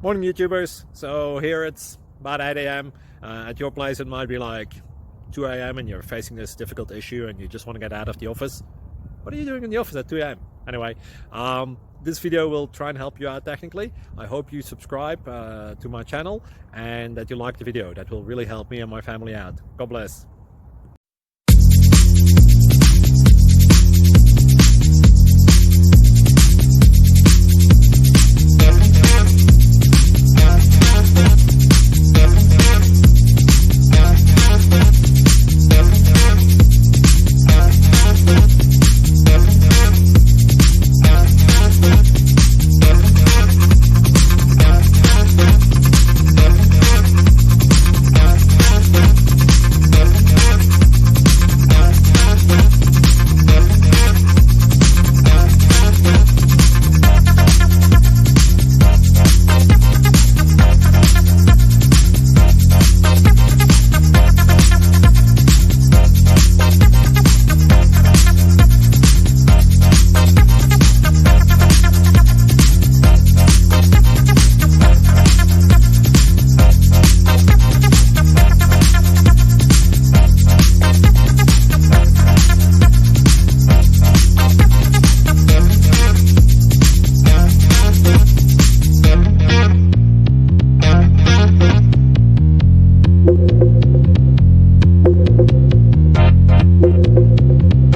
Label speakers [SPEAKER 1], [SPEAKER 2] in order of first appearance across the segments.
[SPEAKER 1] Morning YouTubers. So here it's about 8 a.m. At your place it might be like 2 a.m. and you're facing this difficult issue and you just want to get out of the office. What are you doing in the office at 2 a.m.? Anyway, this video will try and help you out technically. I hope you subscribe to my channel and that you like the video. That will really help me and my family out. God bless.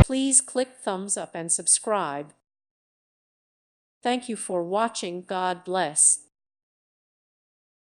[SPEAKER 2] Please click thumbs up and subscribe. Thank you for watching. God bless.